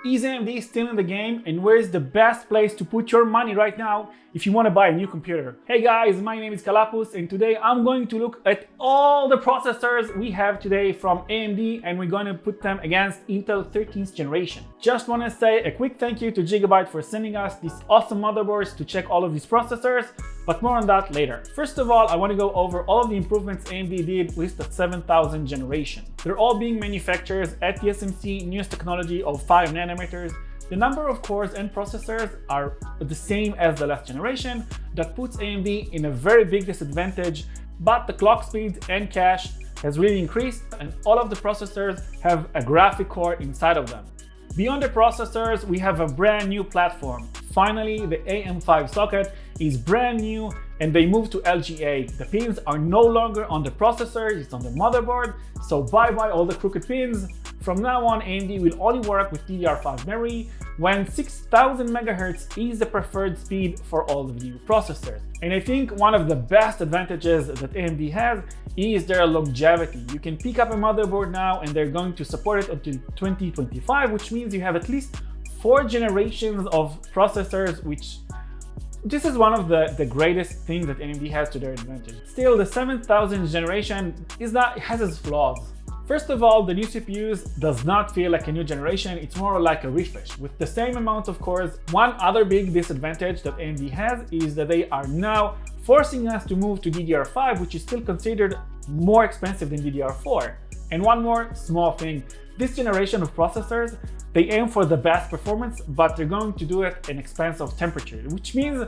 Is AMD still in the game, and where is the best place to put your money right now if you want to buy a new computer? Hey guys, my name is Kalapus, and today I'm going to look at all the processors we have today from AMD, and we're going to put them against Intel 13th generation. Just want to say a quick thank you to Gigabyte for sending us these awesome motherboards to check all of these processors, but more on that later. First of all, I want to go over all of the improvements AMD did with the 7000 generation. They're all being manufactured at TSMC newest technology of 5 nanometers. The number of cores and processors are the same as the last generation. That puts AMD in a very big disadvantage, but the clock speed and cache has really increased, and all of the processors have a graphic core inside of them. Beyond the processors, we have a brand new platform. Finally, the AM5 socket is brand new and they moved to LGA. The pins are no longer on the processor, it's on the motherboard, so bye-bye all the crooked pins. From now on, AMD will only work with DDR5 memory when 6000 MHz is the preferred speed for all of the new processors. And I think one of the best advantages that AMD has is their longevity. You can pick up a motherboard now and they're going to support it until 2025, which means you have at least 4 generations of processors, which this is one of the greatest things that AMD has to their advantage. Still, the 7000 generation has its flaws. First of all, the new CPUs does not feel like a new generation, it's more like a refresh with the same amount of cores. One other big disadvantage that AMD has is that they are now forcing us to move to DDR5, which is still considered more expensive than DDR4. And one more small thing, this generation of processors, they aim for the best performance, but they're going to do it at the expense of temperature, which means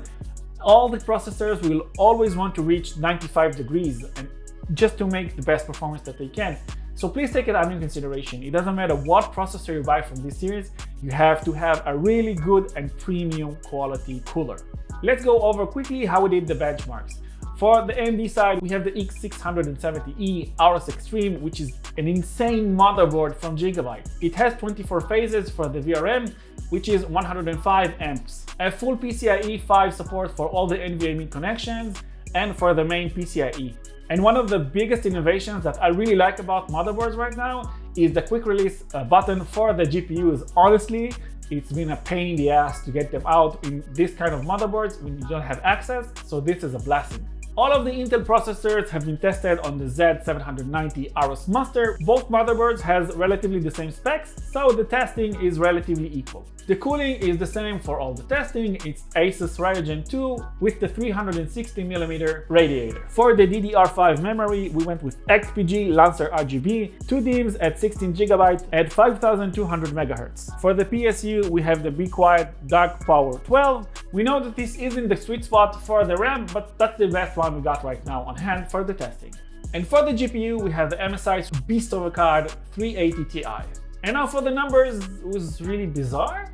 all the processors will always want to reach 95 degrees and just to make the best performance that they can. So please take it under consideration. It doesn't matter what processor you buy from this series, you have to have a really good and premium quality cooler. Let's go over quickly how we did the benchmarks. For the AMD side, we have the X670E Aorus Extreme, which is an insane motherboard from Gigabyte. It has 24 phases for the VRM, which is 105 amps. A full PCIe 5 support for all the NVMe connections and for the main PCIe. And one of the biggest innovations that I really like about motherboards right now is the quick release button for the GPUs. Honestly, it's been a pain in the ass to get them out in this kind of motherboards when you don't have access, so this is a blessing. All of the Intel processors have been tested on the Z790 Aorus Master. Both motherboards has relatively the same specs, so the testing is relatively equal. The cooling is the same for all the testing. It's Asus Ryzen 2 with the 360mm radiator. For the DDR5 memory, we went with XPG Lancer RGB, 2 DIMMs at 16GB at 5200 MHz. For the PSU, we have the Be Quiet Dark Power 12. We know that this isn't the sweet spot for the RAM, but that's the best one we got right now on hand for the testing. And for the GPU, we have the MSI's beast of a card 380 Ti. And now for the numbers, it was really bizarre.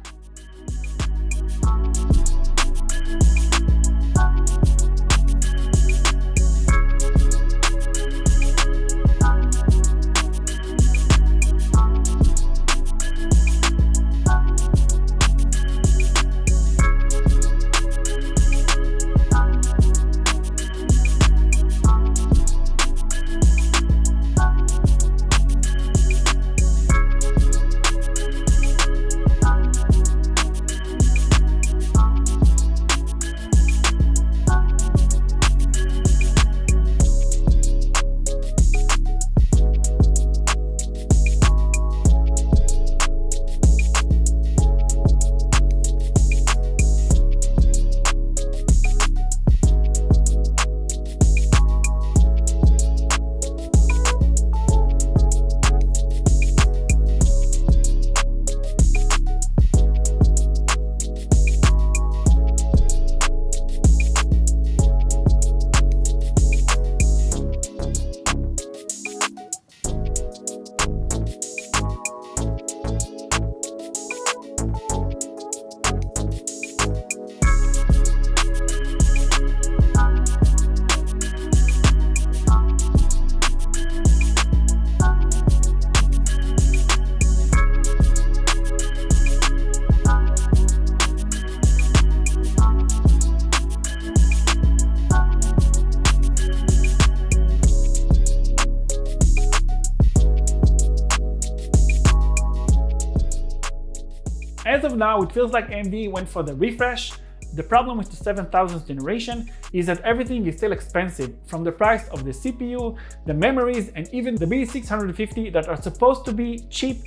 As of now, it feels like AMD went for the refresh. The problem with the 7000th generation is that everything is still expensive, from the price of the CPU, the memories, and even the B650 that are supposed to be cheap.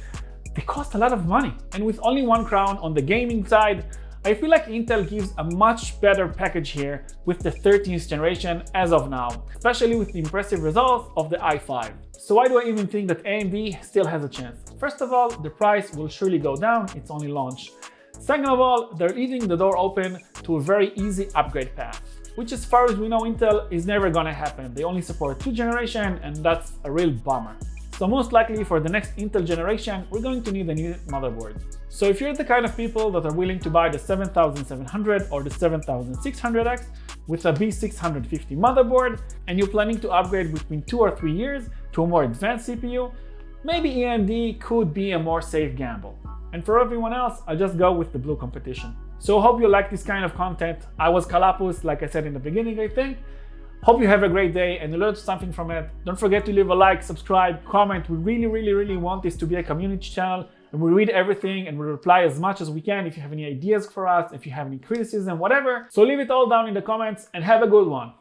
They cost a lot of money. And with only one crown on the gaming side, I feel like Intel gives a much better package here with the 13th generation as of now, especially with the impressive results of the i5. So why do I even think that AMD still has a chance? First of all, the price will surely go down, it's only launched. Second of all, they're leaving the door open to a very easy upgrade path, which as far as we know Intel is never gonna happen. They only support 2 generations and that's a real bummer. So most likely for the next Intel generation, we're going to need a new motherboard. So if you're the kind of people that are willing to buy the 7700 or the 7600X with a B650 motherboard, and you're planning to upgrade between 2 or 3 years to a more advanced CPU, maybe AMD could be a more safe gamble. And for everyone else, I'll just go with the blue competition. So hope you like this kind of content. I was Kalapus, like I said in the beginning, I think. Hope you have a great day and you learned something from it. Don't forget to leave a like, subscribe, comment. We really want this to be a community channel, and we read everything and we reply as much as we can if you have any ideas for us, if you have any criticism, whatever. So leave it all down in the comments and have a good one.